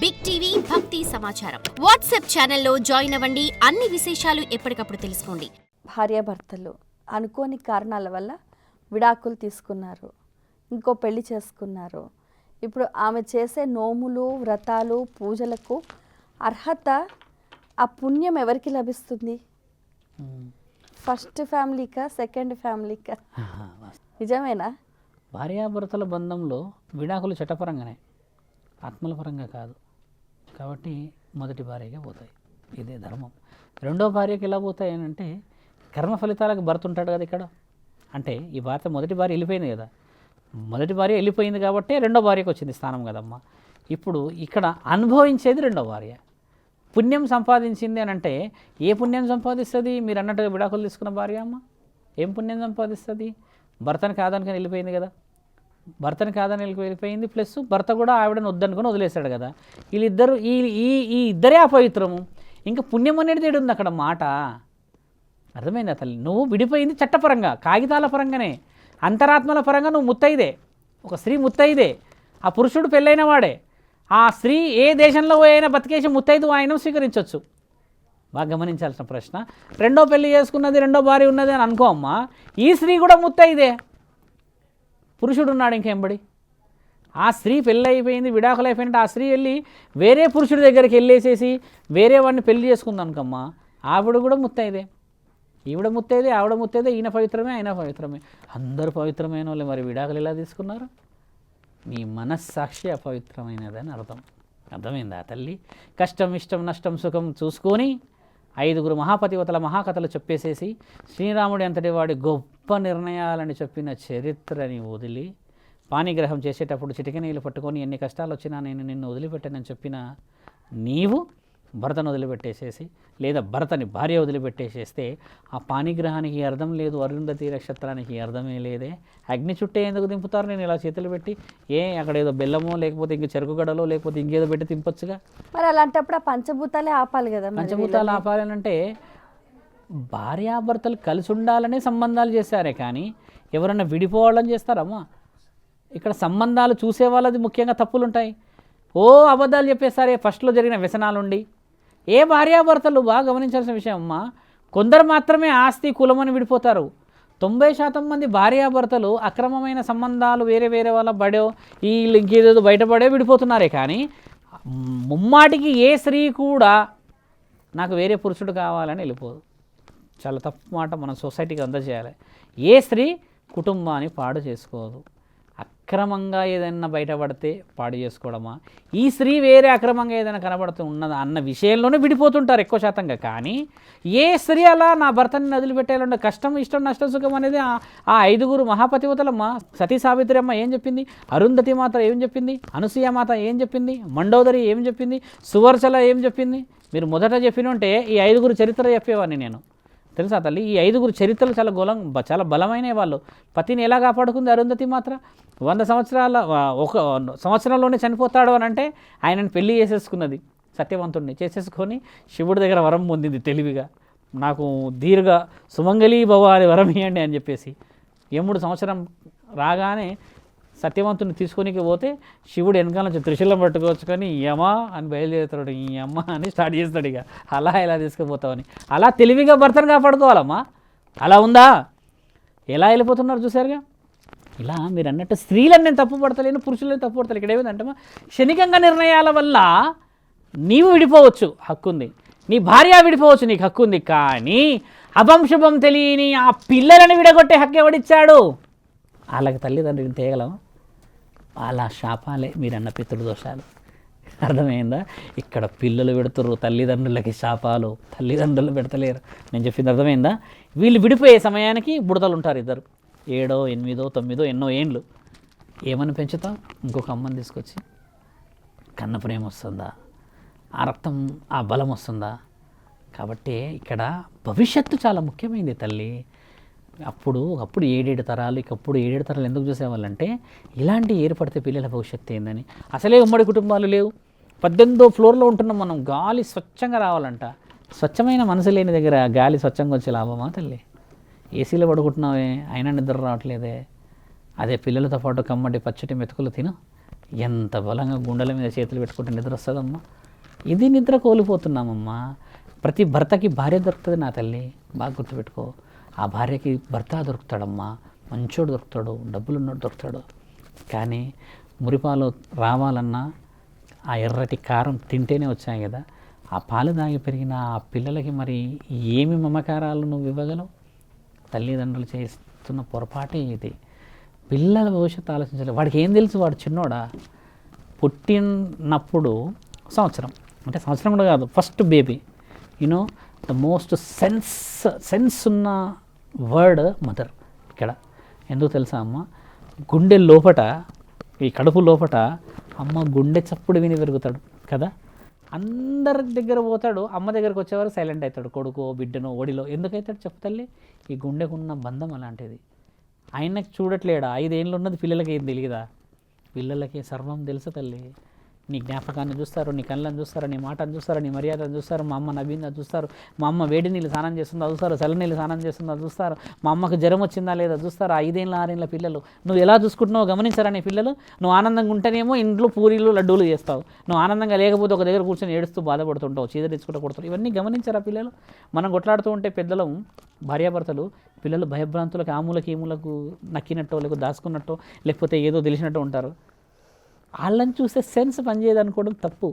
Big TV భక్తి సమాచారం WhatsApp ఛానల్లో జాయిన్ అవ్వండి. అన్ని విశేషాలు ఎప్పటికప్పుడు తెలుసుకోండి. భార్యాభర్తలు అనుకోని కారణాల వల్ల విడాకులు తీసుకున్నారు, ఇంకో పెళ్లి చేసుకున్నారు. ఇప్పుడు ఆమె చేసే నోములు, వ్రతాలు, పూజలకు అర్హత, ఆ పుణ్యం ఎవరికి లభిస్తుంది? ఫస్ట్ ఫ్యామిలీకా, సెకండ్ ఫ్యామిలీకా? నిజమేనా? భార్యాభర్తల బంధంలో విడాకులు చట్టపరంగానే, ఆత్మల పరంగా కాదు. కాబట్టి మొదటి భార్యగా పోతాయి, ఇదే ధర్మం. రెండో భార్యకి ఎలా పోతాయి అని అంటే కర్మ ఫలితాలకు భర్త ఉంటాడు కదా ఇక్కడ. అంటే ఈ భార్య మొదటి భార్య వెళ్ళిపోయింది కదా, మొదటి భార్య వెళ్ళిపోయింది కాబట్టి రెండో భార్యకు వచ్చింది స్థానం కదమ్మా. ఇప్పుడు ఇక్కడ అనుభవించేది రెండో భార్య. పుణ్యం సంపాదించింది అని అంటే ఏ పుణ్యం సంపాదిస్తుంది? మీరు అన్నట్టుగా విడాకులు తీసుకున్న భార్య అమ్మ ఏం పుణ్యం సంపాదిస్తుంది? భర్తని కాదనుకొని వెళ్ళిపోయింది కదా, భర్తని కాదని వెళ్ళిపోయింది. ప్లస్ భర్త కూడా ఆవిడని వద్దనుకొని వదిలేశాడు కదా. వీళ్ళిద్దరు ఈ ఇద్దరే అపవిత్రము. ఇంకా పుణ్యం అనేది తేడు ఉంది అక్కడ మాట. అర్థమైందా తల్లి? నువ్వు విడిపోయింది చట్టపరంగా, కాగితాల పరంగానే, అంతరాత్మల పరంగా నువ్వు ముత్తైదే. ఒక స్త్రీ ముత్తైదే, ఆ పురుషుడు పెళ్ళైన వాడే. ఆ స్త్రీ ఏ దేశంలో అయినా బతికేసి ముత్తైదు ఆయన స్వీకరించవచ్చు. బాగా గమనించాల్సిన ప్రశ్న. రెండో పెళ్లి చేసుకున్నది, రెండో భార్య ఉన్నది అని అనుకో అమ్మా, ఈ స్త్రీ కూడా ముత్తైదే. పురుషుడు ఉన్నాడు ఇంకెంబడి. ఆ స్త్రీ పెళ్ళి అయిపోయింది, విడాకులు అయిపోయినట్టు ఆ స్త్రీ వెళ్ళి వేరే పురుషుడి దగ్గరికి వెళ్ళేసేసి వేరే వాడిని పెళ్లి చేసుకుంది అనుకమ్మా, ఆవిడ కూడా ముత్తైదే. ఈవిడ ముత్తైదే, ఆవిడ ముత్తైదే. ఈయన పవిత్రమే, ఆయన పవిత్రమే. అందరూ పవిత్రమైన వాళ్ళు మరి విడాకులు ఎలా తీసుకున్నారు? నీ మనస్సాక్షి అపవిత్రమైనదని అర్థం. అర్థమైందా తల్లి? కష్టం, ఇష్టం, నష్టం, సుఖం చూసుకొని 5 మహాపతివతల మహాకథలు చెప్పేసేసి శ్రీరాముడి అంతటి వాడి గొప్ప నిర్ణయాలని చెప్పిన చరిత్రని వదిలి పాణిగ్రహం చేసేటప్పుడు చిటికెనీళ్ళు పట్టుకొని ఎన్ని కష్టాలు వచ్చినా నేను నిన్ను వదిలిపెట్టానని చెప్పిన నీవు భర్తను వదిలిపెట్టేసేసి, లేదా భర్తని భార్య వదిలిపెట్టేసేస్తే ఆ పాణిగ్రహానికి అర్థం లేదు, అరుంధతి నక్షత్రానికి అర్థమే లేదే. అగ్ని చుట్టే ఎందుకు దింపుతారు? నేను ఇలా చేతులు పెట్టి అక్కడ ఏదో బెల్లమో లేకపోతే ఇంక చెరుకు గడలో లేకపోతే ఇంకేదో పెట్టి దింపొచ్చుగా. మరి అలాంటప్పుడు ఆ పంచభూతాలే ఆపాలి కదా. పంచభూతాలు ఆపాలంటే భార్యాభర్తలు కలిసి ఉండాలనే సంబంధాలు చేశారే కానీ ఎవరన్నా విడిపోవాలని చేస్తారమ్మా. ఇక్కడ సంబంధాలు చూసే వాళ్ళది ముఖ్యంగా తప్పులు ఉంటాయి. అబద్ధాలు చెప్పేస్తారే ఫస్ట్లో జరిగిన వ్యసనాలుండి. ఏ భార్యాభర్తలు బాగా గమనించాల్సిన విషయం అమ్మా, కొందరు మాత్రమే ఆస్తి కులమని విడిపోతారు. 90% మంది భార్యాభర్తలు అక్రమమైన సంబంధాలు వేరే వేరే వాళ్ళ బడో ఇంకేదో బయటపడే విడిపోతున్నారే కానీ ముమ్మాటికి ఏ స్త్రీ కూడా నాకు వేరే పురుషుడు కావాలని వెళ్ళిపోదు. చాలా తప్పు మాట మన సొసైటీకి అందజేయాలి. ఏ స్త్రీ కుటుంబాన్ని పాడు చేసుకోదు. అక్రమంగా ఏదైనా బయటపడితే పాడు చేసుకోవడమా, ఈ స్త్రీ వేరే అక్రమంగా ఏదైనా కనబడుతూ ఉన్నదా అన్న విషయంలోనే విడిపోతుంటారు ఎక్కువ శాతంగా. కానీ ఏ స్త్రీ అలా నా భర్తని వదిలిపెట్టేయాలంటే కష్టం, ఇష్టం, నష్టం, సుఖం అనేది ఆ 5 మహాపతివతలమ్మ. సతీ సావిత్రి అమ్మ ఏం చెప్పింది? అరుంధతి మాత ఏం చెప్పింది? అనసూయ మాత ఏం చెప్పింది? మండోదరి ఏం చెప్పింది? సువర్చల ఏం చెప్పింది? మీరు మొదట చెప్పినంటే ఈ 5 చరిత్ర చెప్పేవాడిని నేను. తెలుసా తల్లి? ఈ 5 చరిత్రలు చాలా బలమైన వాళ్ళు. పతిని ఎలా కాపాడుకుంది అరుంధతి మాత్రం? 100 సంవత్సరాల ఒక సంవత్సరంలోనే చనిపోతాడు అని అంటే ఆయనను పెళ్లి చేసేసుకున్నది, సత్యవంతుడిని చేసేసుకొని శివుడి దగ్గర వరం పొందింది తెలివిగా. నాకు దీర్ఘ సుమంగళీ భవ అని వరం ఇవ్వండి అని చెప్పేసి. యముడు సంవత్సరం రాగానే సత్యవంతుని తీసుకొనికి పోతే శివుడు వెనకాల నుంచి త్రిశూలం పట్టుకొచ్చుకొని యమా అని బయలుదేరుతాడు. ఈ అమ్మ అని స్టార్ట్ చేస్తాడు. ఇక అలా ఎలా తీసుకుపోతామని అలా తెలివిగా భర్తను కాపాడుకోవాలమ్మా. అలా ఉందా? ఎలా వెళ్ళిపోతున్నారు చూసారుగా. ఇలా మీరు అన్నట్టు స్త్రీలను నేను తప్పు పడతలేను, పురుషులను తప్పు పడతలేదు. ఇక్కడ ఏమిటంటే క్షణికంగా నిర్ణయాల వల్ల నీవు విడిపోవచ్చు, హక్కుంది. నీ భార్య విడిపోవచ్చు, నీకు హక్కుంది. కానీ అభంశుభం తెలియని ఆ పిల్లలని విడగొట్టే హక్కు ఎవడిచ్చాడు? వాళ్ళకి తల్లిదండ్రులు తేగలం. వాళ్ళ శాపాలే మీరన్న పితృదోషాలు. అర్థమైందా? ఇక్కడ పిల్లలు పెడుతురు తల్లిదండ్రులకి శాపాలు, తల్లిదండ్రులు పెడతలేరు. నేను చెప్పింది అర్థమైందా? వీళ్ళు విడిపోయే సమయానికి బుడతలు ఉంటారు ఇద్దరు, 7, 8, 9 ఎన్నో ఏండ్లు. ఏమని పెంచుతాం? ఇంకొక అమ్మని తీసుకొచ్చి. కన్న ప్రేమ వస్తుందా? ఆ రక్తం, ఆ బలం వస్తుందా? కాబట్టి ఇక్కడ భవిష్యత్తు చాలా ముఖ్యమైనది తల్లి. అప్పుడు 7 తరాలు, ఇకప్పుడు 7 తరాలు ఎందుకు చూసేవాళ్ళంటే ఇలాంటి ఏర్పడితే పిల్లల భవిష్యత్తు ఏందని. అసలే ఉమ్మడి కుటుంబాలు లేవు. 18వ ఫ్లోర్లో ఉంటున్నాం మనం. గాలి స్వచ్ఛంగా రావాలంట. స్వచ్ఛమైన మనసు లేని దగ్గర గాలి స్వచ్ఛంగా వచ్చే లాభమా తల్లి? ఏసీలో పడుకుంటున్నావే అయినా నిద్ర రావట్లేదే. అదే పిల్లలతో పాటు కమ్మటి పచ్చటి మెతుకులు తిను, ఎంత బలంగా గుండెల మీద చేతులు పెట్టుకుంటే నిద్ర వస్తుందమ్మా. ఇది నిద్ర కోల్పోతున్నామమ్మా. ప్రతి భర్తకి భార్య దొరుకుతుంది నా తల్లి, బాగా గుర్తుపెట్టుకో. ఆ భార్యకి భర్త దొరుకుతాడమ్మా, మంచోడు దొరుకుతాడు, డబ్బులున్నోడు దొరుకుతాడు. కానీ మురిపాలు రావాలన్నా ఆ ఎర్రటి కారం తింటేనే వచ్చాయి కదా. ఆ పాలు దాగి పెరిగిన ఆ పిల్లలకి మరి ఏమి మమకారాలు నువ్వు ఇవ్వగలవు? తల్లిదండ్రులు చేస్తున్న పొరపాటే ఇది. పిల్లల భవిష్యత్తు ఆలోచించాలి. వాడికి ఏం తెలుసు? వాడు చిన్నోడా? పుట్టినప్పుడు సంవత్సరం, అంటే సంవత్సరం కూడా కాదు, first baby, you know the most sense ఉన్న వర్డ్ మదర్. ఇక్కడ ఎందుకు తెలుసా అమ్మ? గుండె లోపట, ఈ కడుపు లోపట అమ్మ గుండె చప్పుడు విని పెరుగుతాడు కదా. అందరి దగ్గర పోతాడు, అమ్మ దగ్గరకు వచ్చేవారు సైలెంట్ అవుతాడు. కొడుకో బిడ్డనో ఓడిలో ఎందుకైతాడు చెప్పు తల్లి? ఈ గుండెకున్న బంధం అలాంటిది. ఆయనకు చూడట్లేడా? 5 ఏళ్ళు ఉన్నది పిల్లలకి ఏం తెలియదా? పిల్లలకి సర్వం తెలుసు తల్లి. నీ జ్ఞాపకాన్ని చూస్తారు, నీ కళ్ళని చూస్తారు, నీ మాటను చూస్తారు, నీ మర్యాదను చూస్తారు. మా అమ్మ నవ్విందా చూస్తారు, మా అమ్మ వేడి నీళ్ళు స్నానం చేస్తుందా చూస్తారు, చల్ల నీళ్ళు స్నానం చేస్తుందా చూస్తారు, మా అమ్మకు జ్వరం వచ్చిందా లేదా చూస్తారు. 5 ఏళ్ళ 6 ఏళ్ళ పిల్లలు నువ్వు ఎలా చూసుకుంటున్నావో గమనించారా? నీ పిల్లలు నువ్వు ఆనందంగా ఉంటేనేమో ఇంట్లో పూరీలు లడ్డూలు చేస్తావు, నువ్వు ఆనందంగా లేకపోతే ఒక దగ్గర కూర్చొని ఏడుస్తూ బాధపడుతుంటావు, చీదరించుకుంటూ కొడుతావు. ఇవన్నీ గమనించారా పిల్లలు? మనం కొట్లాడుతూ ఉంటే పెద్దలు, భార్యాభర్తలు, పిల్లలు భయభ్రాంతులకు ఆమూలకి ఈమూలకు నక్కినట్టో, లేకపోతే దాచుకున్నట్టో, లేకపోతే ఏదో తెలిసినట్టు ఉంటారు. వాళ్ళని చూస్తే సెన్స్ పనిచేయదు అనుకోవడం తప్పు.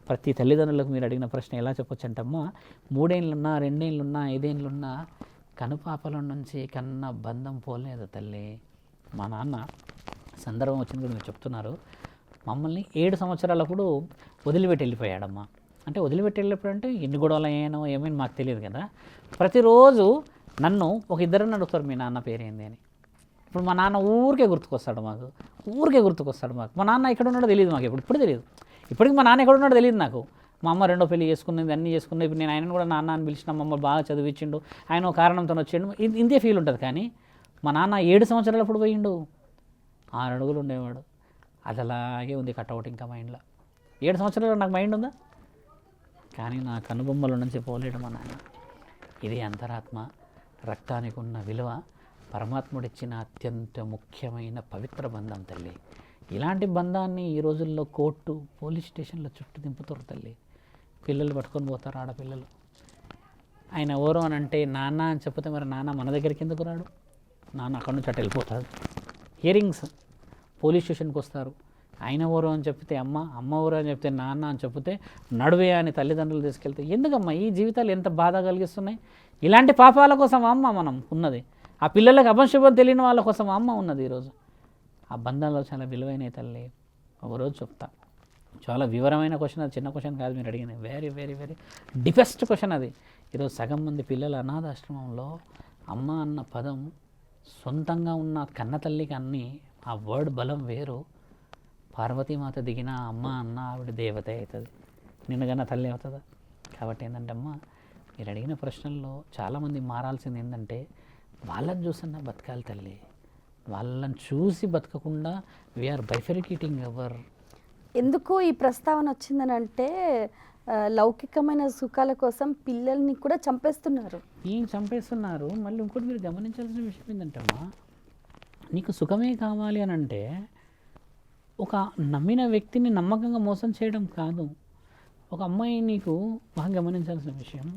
ప్రతి తల్లిదండ్రులకు మీరు అడిగిన ప్రశ్న ఎలా చెప్పొచ్చు అంటమ్మా, 3 ఏళ్ళున్నా 2 ఏళ్ళున్నా 5 ఏళ్ళున్నా కనుపాపల నుంచి కన్నా బంధం పోలేదు తల్లి. మా నాన్న సందర్భం వచ్చింది కూడా మీరు చెప్తున్నారు, మమ్మల్ని 7 సంవత్సరాలప్పుడు వదిలిపెట్టి వెళ్ళిపోయాడమ్మా. అంటే వదిలిపెట్టి వెళ్ళినప్పుడు అంటే ఎన్ని గొడవలు అయ్యానో ఏమైనా మాకు తెలియదు కదా. ప్రతిరోజు నన్ను ఒక 2 అడుగుతారు మీ నాన్న పేరేంది అని. ఇప్పుడు మా నాన్న ఊరికే గుర్తుకొస్తాడు మాకు. మా నాన్న ఎక్కడ ఉన్నాడో తెలియదు మాకు, ఇప్పుడు తెలియదు. ఇప్పటికి మా నాన్న ఎక్కడ ఉన్నాడో తెలియదు నాకు. మా అమ్మ 2వ పెళ్లి చేసుకున్నది, అన్నీ చేసుకున్నది. ఇప్పుడు నేను ఆయనను కూడా నాన్న అని పిలిచిన, మమ్మల్ని బాగా చదివించిండు, ఆయన ఒక కారణంతో వచ్చిండు, ఇంతే ఫీల్ ఉంటుంది. కానీ మా నాన్న 7 సంవత్సరాలప్పుడు పోయిండు, 6 అడుగులు ఉండేవాడు. అది అలాగే ఉంది కట్అవుట్ ఇంకా మైండ్లో. 7 సంవత్సరాలు నాకు మైండ్ ఉందా? కానీ నా కనుబొమ్మల నుంచి పోలేడు మా నాన్న. ఇది అంతరాత్మ, రక్తానికి ఉన్న విలువ, పరమాత్ముడిచ్చిన అత్యంత ముఖ్యమైన పవిత్ర బంధం తల్లి. ఇలాంటి బంధాన్ని ఈ రోజుల్లో కోర్టు, పోలీస్ స్టేషన్లో చుట్టూ దింపుతారు తల్లి. పిల్లలు పట్టుకొని పోతారు ఆడపిల్లలు. ఆయన ఎవరు అని అంటే నాన్న అని చెప్తే మరి నాన్న మన దగ్గరికి ఎందుకు రాడు? నాన్న అక్కడి నుంచి అటు వెళ్ళిపోతాడు. హియరింగ్స్, పోలీస్ స్టేషన్కి వస్తారు. ఆయన ఎవరు అని చెప్తే అమ్మ, అమ్మ ఎవరు అని చెప్తే నాన్న అని చెప్తే నడువే అని తల్లిదండ్రులు తీసుకెళ్తే ఎందుకమ్మా ఈ జీవితాలు ఎంత బాధ కలిగిస్తున్నాయి? ఇలాంటి పాపాల కోసం అమ్మ మనం ఉన్నది. ఆ పిల్లలకు అపశుభం తెలియని వాళ్ళ కోసం అమ్మ ఉన్నది ఈరోజు. ఆ బంధాలు చాలా విలువైన తల్లి. ఒకరోజు చెప్తా. చాలా వివరమైన క్వశ్చన్, అది చిన్న క్వశ్చన్ కాదు మీరు అడిగింది. వెరీ వెరీ వెరీ డిపెస్ట్ క్వశ్చన్ అది. ఈరోజు సగం మంది పిల్లలు అనాథాశ్రమంలో అమ్మ అన్న పదం సొంతంగా ఉన్న కన్న తల్లికి అన్నీ ఆ వర్డ్ బలం వేరు. పార్వతీమాత దిగిన అమ్మ అన్న ఆవిడ దేవత అవుతుంది, నిన్నగన్న తల్లి అవుతుందా? కాబట్టి ఏంటంటే అమ్మ మీరు అడిగిన ప్రశ్నల్లో చాలామంది మారాల్సింది ఏంటంటే వాళ్ళని చూసన్నా బతకాలి తల్లి. వాళ్ళని చూసి బతకకుండా వీఆర్ బైఫరికేటింగ్ అవర్. ఎందుకు ఈ ప్రస్తావన వచ్చిందని అంటే లౌకికమైన సుఖాల కోసం పిల్లల్ని కూడా చంపేస్తున్నారు. చంపేస్తున్నారు. మళ్ళీ ఇంకోటి మీరు గమనించాల్సిన విషయం ఏంటంటమ్మా, నీకు సుఖమే కావాలి అని అంటే ఒక నమ్మిన వ్యక్తిని నమ్మకంగా మోసం చేయడం కాదు. ఒక అమ్మాయి, నీకు బాగా గమనించాల్సిన విషయం,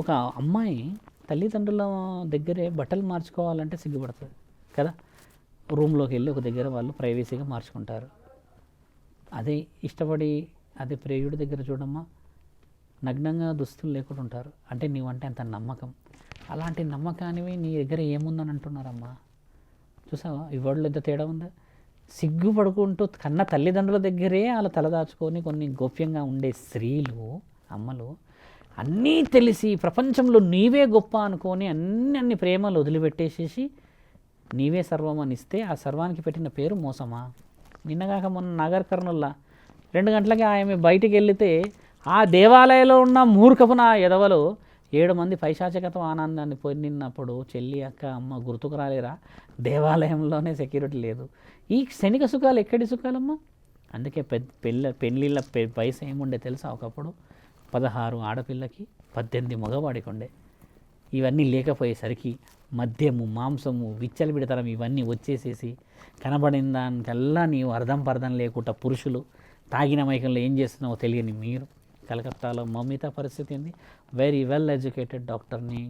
ఒక అమ్మాయి తల్లిదండ్రుల దగ్గరే బట్టలు మార్చుకోవాలంటే సిగ్గుపడుతుంది కదా. రూమ్లోకి వెళ్ళి ఒక దగ్గర వాళ్ళు ప్రైవసీగా మార్చుకుంటారు. అదే ఇష్టపడి అదే ప్రేయుడి దగ్గర చూడమ్మా, నగ్నంగా దుస్తులు లేకుండా ఉంటారు. అంటే నీవంటే అంత నమ్మకం. అలాంటి నమ్మకానివి నీ దగ్గర ఏముందని అంటున్నారమ్మా. చూసావా ఈ వరల్డ్లో ఎంత తేడా ఉందా? సిగ్గుపడుకుంటూ కన్న తల్లిదండ్రుల దగ్గరే వాళ్ళ తలదాచుకొని కొన్ని గోప్యంగా ఉండే స్త్రీలు, అమ్మలు, అన్నీ తెలిసి ప్రపంచంలో నీవే గొప్ప అనుకొని అన్ని ప్రేమలు వదిలిపెట్టేసేసి నీవే సర్వం అని ఇస్తే ఆ సర్వానికి పెట్టిన పేరు మోసమా? నిన్నగాక మొన్న నాగర్ కర్నూల్లో 2 గంటలకి ఆమె బయటికి వెళితే ఆ దేవాలయంలో ఉన్న మూర్ఖపు నా ఎదవలు 7 మంది పైశాచికత్వం ఆనందాన్ని పొందినప్పుడు చెల్లి, అక్క, అమ్మ గుర్తుకు రాలేరా? దేవాలయంలోనే సెక్యూరిటీ లేదు. ఈ క్షణిక సుఖాలు ఎక్కడి సుఖాలమ్మా? అందుకే పెళ్ళిళ్ళ వయసు ఏముండే తెలుసా? ఒకప్పుడు 16 ఆడపిల్లకి 18 మగవాడికి ఉండే. ఇవన్నీ లేకపోయేసరికి మద్యము, మాంసము, విచ్చలవిడతనం ఇవన్నీ వచ్చేసేసి కనబడిన దానికల్లా నీవు అర్థం పర్థం లేకుండా పురుషులు తాగిన మైకంలో ఏం చేస్తున్నావో తెలియని మీరు. కలకత్తాలో మమిత పరిస్థితి ఏంది, వెరీ వెల్ ఎడ్యుకేటెడ్ డాక్టర్ని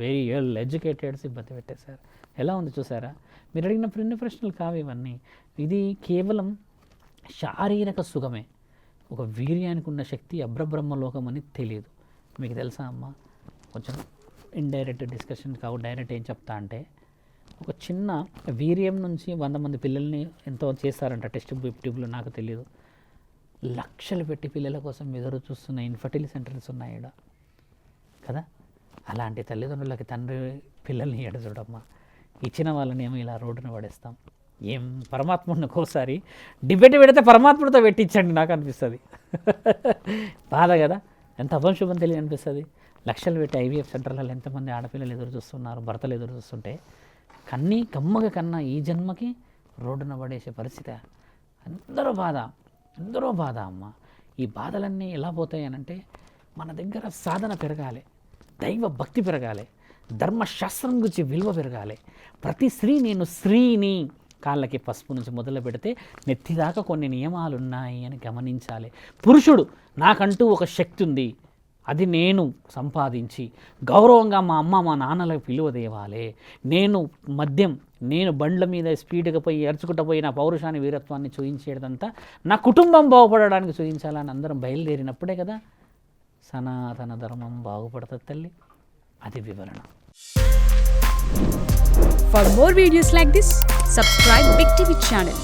వెరీ వెల్ ఎడ్యుకేటెడ్ సిబ్బంది పెట్టేశారు. ఎలా ఉంది చూసారా? మీరు అడిగిన ఎన్ని ప్రశ్నలు కావు ఇవన్నీ. ఇది కేవలం శారీరక సుఖమే. ఒక వీర్యానికి ఉన్న శక్తి అబ్రబ్రహ్మలోకం అని తెలియదు. మీకు తెలుసా అమ్మ? కొంచెం ఇండైరెక్ట్ డిస్కషన్ కావు, డైరెక్ట్ ఏం చెప్తా అంటే, ఒక చిన్న వీర్యం నుంచి 100 మంది పిల్లల్ని ఎంతో చేస్తారంట టెస్ట్ ట్యూబ్లు, నాకు తెలియదు. లక్షలు పెట్టి పిల్లల కోసం ఎదురు చూస్తున్న ఇన్ఫర్టిలిటీ సెంటర్స్ ఉన్నాయి ఈడ కదా. అలాంటి తల్లిదండ్రులకి తండ్రి పిల్లల్ని ఎడ చూడమ్మా, ఇచ్చిన వాళ్ళని ఏమో ఇలా రోడ్డున పడేస్తాం. ఏం పరమాత్ముడిని ఒక్కోసారి డిబేట్ పెడితే పరమాత్ముడితో పెట్టించండి నాకు అనిపిస్తుంది. బాధ కదా, ఎంత అపశుభం తెలియ అనిపిస్తుంది. లక్షలు పెట్టి ఐవీఎఫ్ సెంటర్లలో ఎంతమంది ఆడపిల్లలు ఎదురు చూస్తున్నారు, భర్తలు ఎదురు చూస్తుంటే కమ్మగా కన్నా ఈ జన్మకి రోడ్డున పడేసే పరిస్థితి. అందరూ బాధ అమ్మ. ఈ బాధలన్నీ ఎలా పోతాయి అనంటే, మన దగ్గర సాధన పెరగాలి, దైవ భక్తి పెరగాలి, ధర్మశాస్త్రం గురించి విలువ పెరగాలి. ప్రతి స్త్రీ నేను స్త్రీని కాళ్ళకి పసుపు నుంచి మొదలు పెడితే నెత్తిదాకా కొన్ని నియమాలు ఉన్నాయి అని గమనించాలి. పురుషుడు నాకంటూ ఒక శక్తి ఉంది, అది నేను సంపాదించి గౌరవంగా మా అమ్మ మా నాన్నలకు విలువ దేవాలి. నేను బండ్ల మీద స్పీడ్గా పోయి ఎరుచుకుంటూ పోయి నా పౌరుషాన్ని వీరత్వాన్ని చూపించేదంతా నా కుటుంబం బాగుపడడానికి చూపించాలని అందరం బయలుదేరినప్పుడే కదా సనాతన ధర్మం బాగుపడుతుంది తల్లి. అది వివరణ. For more videos like this, subscribe Big TV channel.